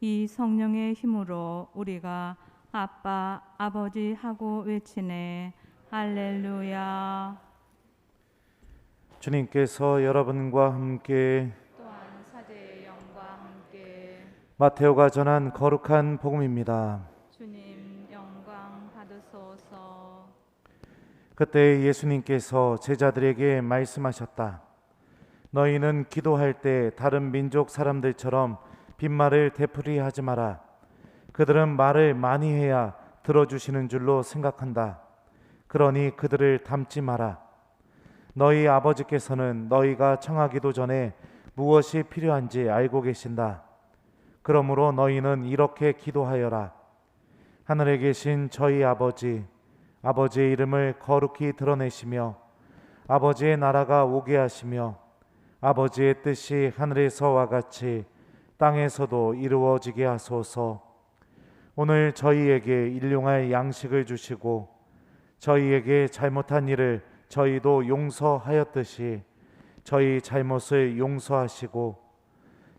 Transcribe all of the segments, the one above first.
이 성령의 힘으로 우리가 아빠, 아버지 하고 외치네. 할렐루야. 주님께서 여러분과 함께 또한 사제의 영과 함께 마테오가 전한 거룩한 복음입니다. 주님 영광 받으소서. 그때 예수님께서 제자들에게 말씀하셨다. 너희는 기도할 때 다른 민족 사람들처럼 빈말을 되풀이하지 마라. 그들은 말을 많이 해야 들어주시는 줄로 생각한다. 그러니 그들을 닮지 마라. 너희 아버지께서는 너희가 청하기도 전에 무엇이 필요한지 알고 계신다. 그러므로 너희는 이렇게 기도하여라. 하늘에 계신 저희 아버지, 아버지의 이름을 거룩히 드러내시며 아버지의 나라가 오게 하시며 아버지의 뜻이 하늘에서와 같이 땅에서도 이루어지게 하소서. 오늘 저희에게 일용할 양식을 주시고 저희에게 잘못한 일을 저희도 용서하였듯이 저희 잘못을 용서하시고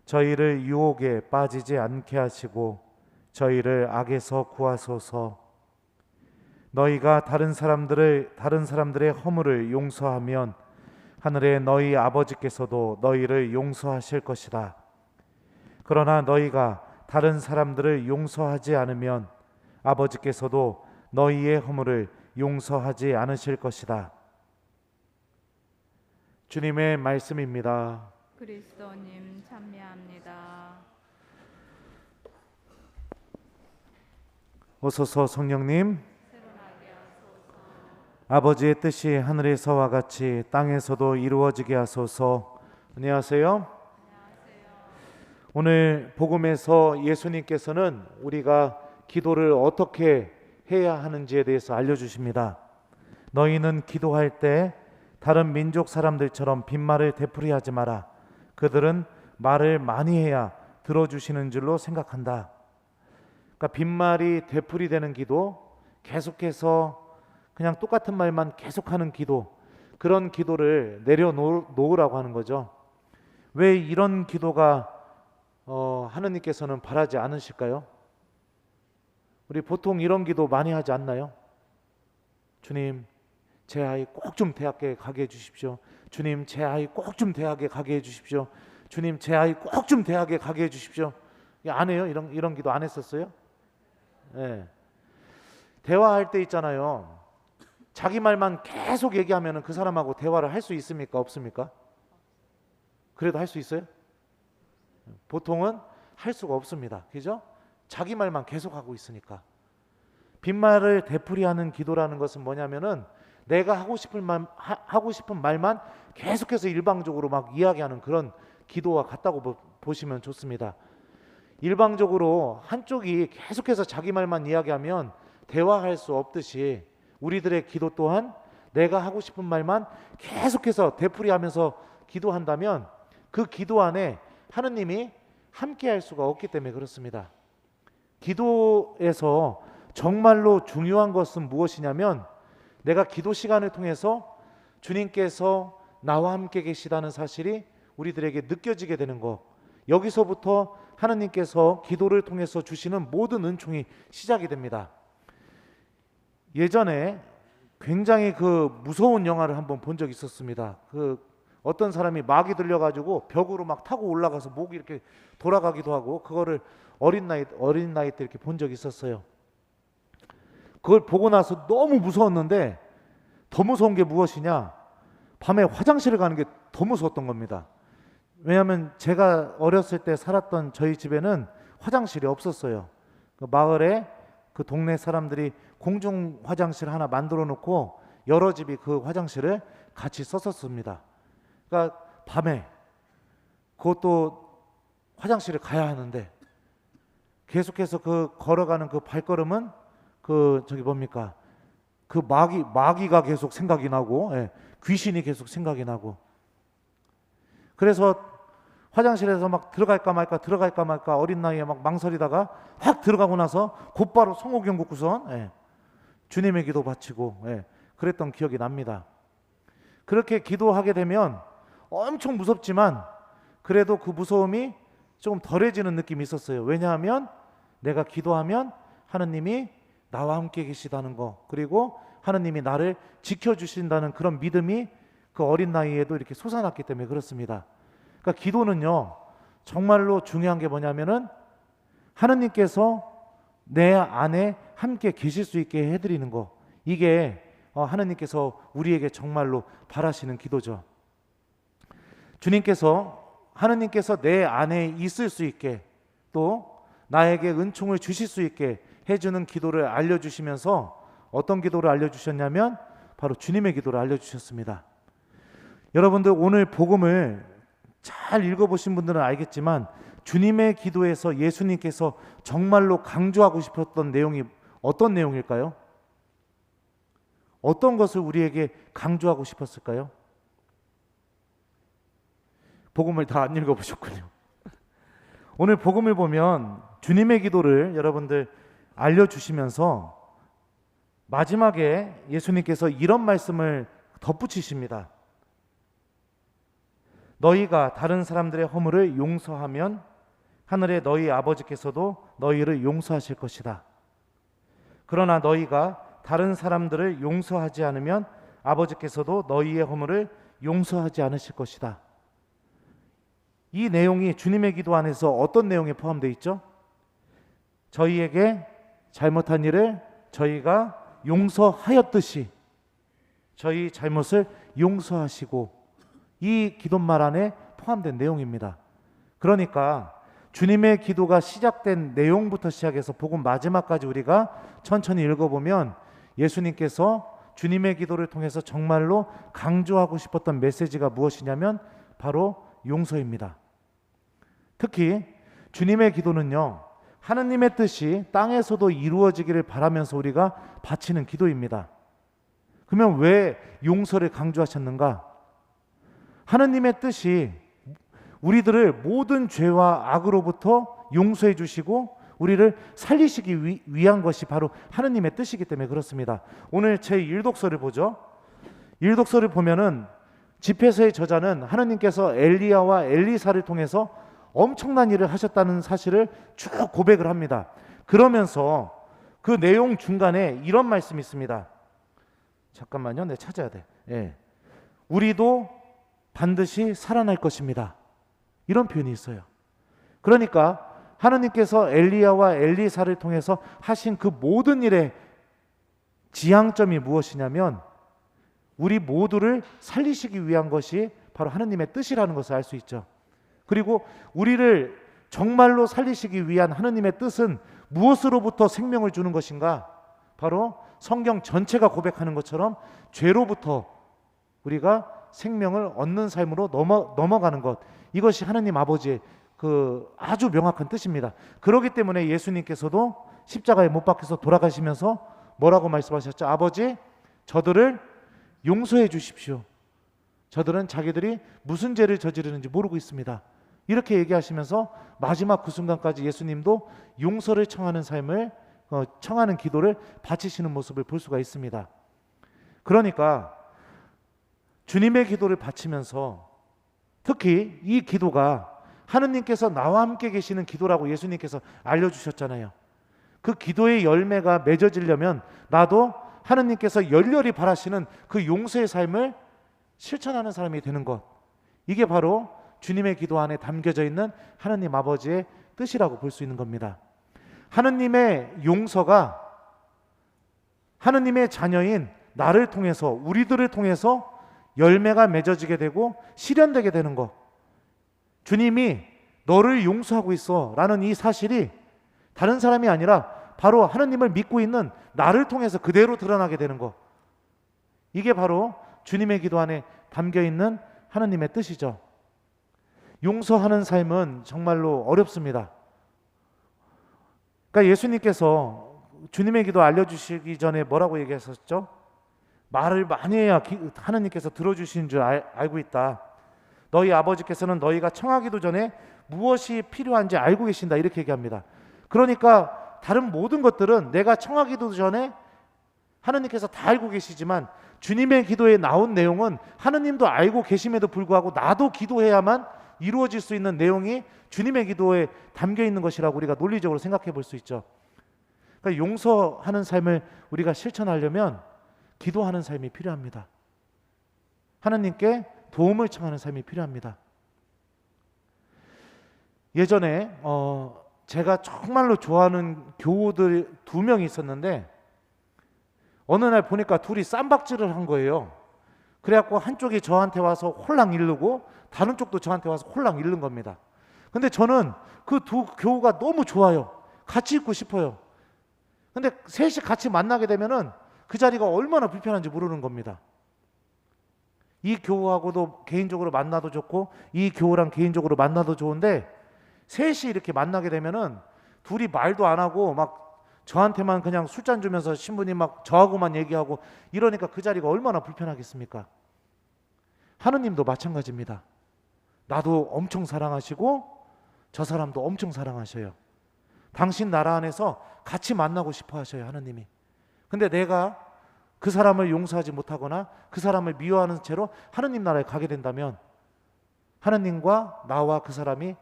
저희를 유혹에 빠지지 않게 하시고 저희를 악에서 구하소서. 너희가 다른 사람들의 허물을 용서하면 하늘의 너희 아버지께서도 너희를 용서하실 것이다. 그러나 너희가 다른 사람들을 용서하지 않으면 아버지께서도 너희의 허물을 용서하지 않으실 것이다. 주님의 말씀입니다. 그리스도님 찬미합니다. 오소서 성령님, 새로나게 하소서. 아버지의 뜻이 하늘에서와 같이 땅에서도 이루어지게 하소서. 안녕하세요. 오늘 복음에서 예수님께서는 우리가 기도를 어떻게 해야 하는지에 대해서 알려주십니다. 너희는 기도할 때 다른 민족 사람들처럼 빈말을 되풀이하지 마라. 그들은 말을 많이 해야 들어주시는 줄로 생각한다. 그러니까 빈말이 되풀이되는 기도, 계속해서 그냥 똑같은 말만 계속하는 기도, 그런 기도를 내려놓으라고 하는 거죠. 왜 이런 기도가 하느님께서는 바라지 않으실까요? 우리 보통 이런 기도 많이 하지 않나요? 주님, 제 아이 꼭 좀 대학에 가게 해주십시오. 주님, 제 아이 꼭 좀 대학에 가게 해주십시오. 주님, 제 아이 꼭 좀 대학에 가게 해주십시오. 안 해요? 이런 기도 안 했었어요? 네. 대화할 때 있잖아요. 자기 말만 계속 얘기하면 그 사람하고 대화를 할 수 있습니까? 없습니까? 그래도 할 수 있어요? 보통은 할 수가 없습니다. 그죠? 자기 말만 계속하고 있으니까. 빈말을 되풀이하는 기도라는 것은 뭐냐면은 내가 하고 싶은 말만 계속해서 일방적으로 막 이야기하는 그런 기도와 같다고 보시면 좋습니다. 일방적으로 한쪽이 계속해서 자기 말만 이야기하면 대화할 수 없듯이 우리들의 기도 또한 내가 하고 싶은 말만 계속해서 되풀이하면서 기도한다면 그 기도 안에 하느님이 함께 할 수가 없기 때문에 그렇습니다. 기도에서 정말로 중요한 것은 무엇이냐면 내가 기도 시간을 통해서 주님께서 나와 함께 계시다는 사실이 우리들에게 느껴지게 되는 것. 여기서부터 하느님께서 기도를 통해서 주시는 모든 은총이 시작이 됩니다. 예전에 굉장히 무서운 영화를 한번 본 적이 있었습니다. 어떤 사람이 막이 들려가지고 벽으로 막 타고 올라가서 목이 이렇게 돌아가기도 하고 그거를 어린 나이 때 이렇게 본 적이 있었어요. 그걸 보고 나서 너무 무서웠는데 더 무서운 게 무엇이냐? 밤에 화장실을 가는 게 더 무서웠던 겁니다. 왜냐하면 제가 어렸을 때 살았던 저희 집에는 화장실이 없었어요. 그 마을에 그 동네 사람들이 공중 화장실 하나 만들어 놓고 여러 집이 그 화장실을 같이 썼었습니다. 그러니까 밤에 그것도 화장실에 가야 하는데 계속해서 걸어가는 그 발걸음은 뭡니까? 그 마귀가 계속 생각이 나고, 귀신이 계속 생각이 나고. 그래서 화장실에서 막 들어갈까 말까 어린 나이에 막 망설이다가 확 들어가고 나서 곧바로 성호경 긋고선 주님의 기도 바치고 그랬던 기억이 납니다. 그렇게 기도하게 되면 엄청 무섭지만 그래도 그 무서움이 조금 덜해지는 느낌이 있었어요. 왜냐하면 내가 기도하면 하느님이 나와 함께 계시다는 거, 그리고 하느님이 나를 지켜주신다는 그런 믿음이 그 어린 나이에도 이렇게 솟아났기 때문에 그렇습니다. 그러니까 기도는요, 정말로 중요한 게 뭐냐면은 하느님께서 내 안에 함께 계실 수 있게 해드리는 거, 이게 하느님께서 우리에게 정말로 바라시는 기도죠. 하느님께서 내 안에 있을 수 있게, 또 나에게 은총을 주실 수 있게 해주는 기도를 알려주시면서 어떤 기도를 알려주셨냐면 바로 주님의 기도를 알려주셨습니다. 여러분들 오늘 복음을 잘 읽어보신 분들은 알겠지만 주님의 기도에서 예수님께서 정말로 강조하고 싶었던 내용이 어떤 내용일까요? 어떤 것을 우리에게 강조하고 싶었을까요? 복음을 다 안 읽어보셨군요. 오늘 복음을 보면 주님의 기도를 여러분들 알려주시면서 마지막에 예수님께서 이런 말씀을 덧붙이십니다. 너희가 다른 사람들의 허물을 용서하면 하늘의 너희 아버지께서도 너희를 용서하실 것이다. 그러나 너희가 다른 사람들을 용서하지 않으면 아버지께서도 너희의 허물을 용서하지 않으실 것이다. 이 내용이 주님의 기도 안에서 어떤 내용에 포함되어 있죠? 저희에게 잘못한 일을 저희가 용서하였듯이 저희 잘못을 용서하시고, 이 기도말 안에 포함된 내용입니다. 그러니까 주님의 기도가 시작된 내용부터 시작해서 복음 마지막까지 우리가 천천히 읽어보면 예수님께서 주님의 기도를 통해서 정말로 강조하고 싶었던 메시지가 무엇이냐면 바로 용서입니다. 특히 주님의 기도는요, 하느님의 뜻이 땅에서도 이루어지기를 바라면서 우리가 바치는 기도입니다. 그러면 왜 용서를 강조하셨는가? 하느님의 뜻이 우리들을 모든 죄와 악으로부터 용서해 주시고 우리를 살리시기 위한 것이 바로 하느님의 뜻이기 때문에 그렇습니다. 오늘 제1독서를 보죠. 1독서를 보면은 집회서의 저자는 하느님께서 엘리야와 엘리사를 통해서 엄청난 일을 하셨다는 사실을 쭉 고백을 합니다. 그러면서 그 내용 중간에 이런 말씀이 있습니다. 잠깐만요, 내가 찾아야 돼. 예. 우리도 반드시 살아날 것입니다. 이런 표현이 있어요. 그러니까 하느님께서 엘리야와 엘리사를 통해서 하신 그 모든 일의 지향점이 무엇이냐면 우리 모두를 살리시기 위한 것이 바로 하느님의 뜻이라는 것을 알 수 있죠. 그리고 우리를 정말로 살리시기 위한 하느님의 뜻은 무엇으로부터 생명을 주는 것인가? 바로 성경 전체가 고백하는 것처럼 죄로부터 우리가 생명을 얻는 삶으로 넘어가는 것, 이것이 하느님 아버지의 그 아주 명확한 뜻입니다. 그렇기 때문에 예수님께서도 십자가에 못 박혀서 돌아가시면서 뭐라고 말씀하셨죠? 아버지, 저들을 용서해 주십시오. 저들은 자기들이 무슨 죄를 저지르는지 모르고 있습니다. 이렇게 얘기하시면서 마지막 그 순간까지 예수님도 용서를 청하는 삶을 청하는 기도를 바치시는 모습을 볼 수가 있습니다. 그러니까 주님의 기도를 바치면서 특히 이 기도가 하느님께서 나와 함께 계시는 기도라고 예수님께서 알려주셨잖아요. 그 기도의 열매가 맺어지려면 나도 하느님께서 열렬히 바라시는 그 용서의 삶을 실천하는 사람이 되는 것, 이게 바로 주님의 기도 안에 담겨져 있는 하느님 아버지의 뜻이라고 볼 수 있는 겁니다. 하느님의 용서가 하느님의 자녀인 나를 통해서, 우리들을 통해서 열매가 맺어지게 되고 실현되게 되는 것, 주님이 너를 용서하고 있어 라는 이 사실이 다른 사람이 아니라 바로 하느님을 믿고 있는 나를 통해서 그대로 드러나게 되는 것, 이게 바로 주님의 기도 안에 담겨있는 하느님의 뜻이죠. 용서하는 삶은 정말로 어렵습니다. 그러니까 예수님께서 주님의 기도 알려주시기 전에 뭐라고 얘기하셨죠? 말을 많이 해야 하느님께서 들어주시는 줄 알고 있다. 너희 아버지께서는 너희가 청하기도 전에 무엇이 필요한지 알고 계신다, 이렇게 얘기합니다. 그러니까 다른 모든 것들은 내가 청하기도 전에 하느님께서 다 알고 계시지만 주님의 기도에 나온 내용은 하느님도 알고 계심에도 불구하고 나도 기도해야만 이루어질 수 있는 내용이 주님의 기도에 담겨 있는 것이라고 우리가 논리적으로 생각해 볼 수 있죠. 그러니까 용서하는 삶을 우리가 실천하려면 기도하는 삶이 필요합니다. 하나님께 도움을 청하는 삶이 필요합니다. 예전에 제가 정말로 좋아하는 교우들 2명이 있었는데 어느 날 보니까 둘이 쌈박질을 한 거예요. 그래갖고 한쪽이 저한테 와서 홀랑 이르고 다른 쪽도 저한테 와서 홀랑 이른 겁니다. 근데 저는 그 두 교우가 너무 좋아요. 같이 있고 싶어요. 근데 셋이 같이 만나게 되면은 그 자리가 얼마나 불편한지 모르는 겁니다. 이 교우하고도 개인적으로 만나도 좋고 이 교우랑 개인적으로 만나도 좋은데 셋이 이렇게 만나게 되면은 둘이 말도 안 하고 막 저한테만 그냥 술잔 주면서 신부님 막 저하고만 얘기하고 이러니까 그 자리가 얼마나 불편하겠습니까? 하느님도 마찬가지입니다. 나도 엄청 사랑하시고 저 사람도 엄청 사랑하셔요. 당신 나라 안에서 같이 만나고 싶어 하셔요, 하느님이. 근데 내가 그 사람을 용서하지 못하거나 그 사람을 미워하는 채로 하느님 나라에 가게 된다면 하느님과 나와 그 사람이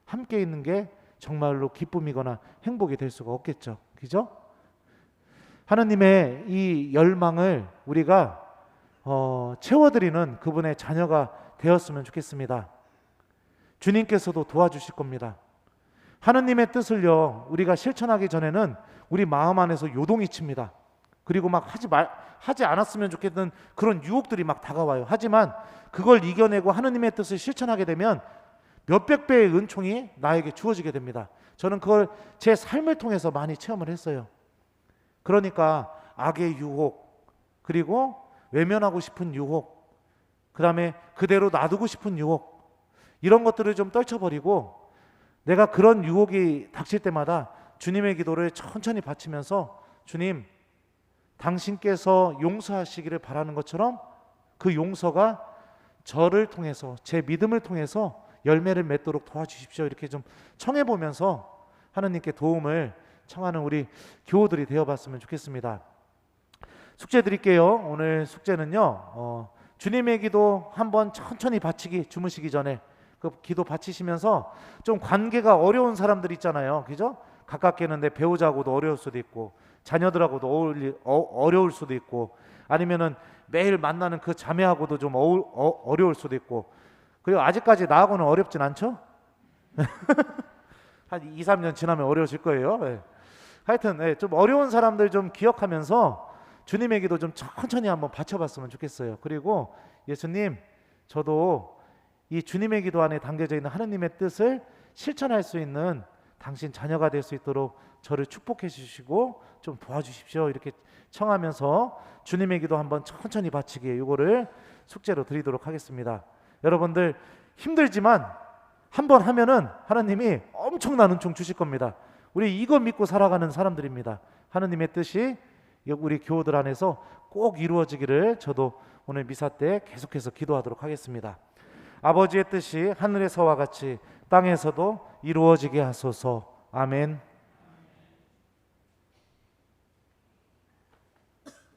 함께 있는 게 정말로 기쁨이거나 행복이 될 수가 없겠죠. 그죠? 하느님의 이 열망을 우리가 채워드리는 그분의 자녀가 되었으면 좋겠습니다. 주님께서도 도와주실 겁니다. 하느님의 뜻을요, 우리가 실천하기 전에는 우리 마음 안에서 요동이 칩니다. 그리고 막 하지 않았으면 좋겠는 그런 유혹들이 막 다가와요. 하지만 그걸 이겨내고 하느님의 뜻을 실천하게 되면 몇백 배의 은총이 나에게 주어지게 됩니다. 저는 그걸 제 삶을 통해서 많이 체험을 했어요. 그러니까 악의 유혹, 그리고 외면하고 싶은 유혹, 그 다음에 그대로 놔두고 싶은 유혹, 이런 것들을 좀 떨쳐버리고 내가 그런 유혹이 닥칠 때마다 주님의 기도를 천천히 바치면서 주님, 당신께서 용서하시기를 바라는 것처럼 그 용서가 저를 통해서 제 믿음을 통해서 열매를 맺도록 도와주십시오. 이렇게 좀 청해보면서 하느님께 도움을 청하는 우리 교우들이 되어봤으면 좋겠습니다. 숙제 드릴게요. 오늘 숙제는요, 주님의 기도 한번 천천히 바치기, 주무시기 전에 그 기도 바치시면서 좀 관계가 어려운 사람들 있잖아요. 그죠? 가깝게 있는데 배우자하고도 어려울 수도 있고 자녀들하고도 어려울 수도 있고 아니면은 매일 만나는 그 자매하고도 좀 어려울 수도 있고 그리고 아직까지 나하고는 어렵진 않죠? 한 2, 3년 지나면 어려우실 거예요. 네. 하여튼 네, 좀 어려운 사람들 좀 기억하면서 주님의 기도 좀 천천히 한번 바쳐봤으면 좋겠어요. 그리고 예수님, 저도 이 주님의 기도 안에 담겨져 있는 하느님의 뜻을 실천할 수 있는 당신 자녀가 될 수 있도록 저를 축복해 주시고 좀 도와주십시오. 이렇게 청하면서 주님의 기도 한번 천천히 바치기, 이거를 숙제로 드리도록 하겠습니다. 여러분들 힘들지만 한번 하면은 하나님이 엄청난 은총 주실 겁니다. 우리 이거 믿고 살아가는 사람들입니다. 하느님의 뜻이 우리 교우들 안에서 꼭 이루어지기를 저도 오늘 미사 때 계속해서 기도하도록 하겠습니다. 아버지의 뜻이 하늘에서와 같이 땅에서도 이루어지게 하소서. 아멘.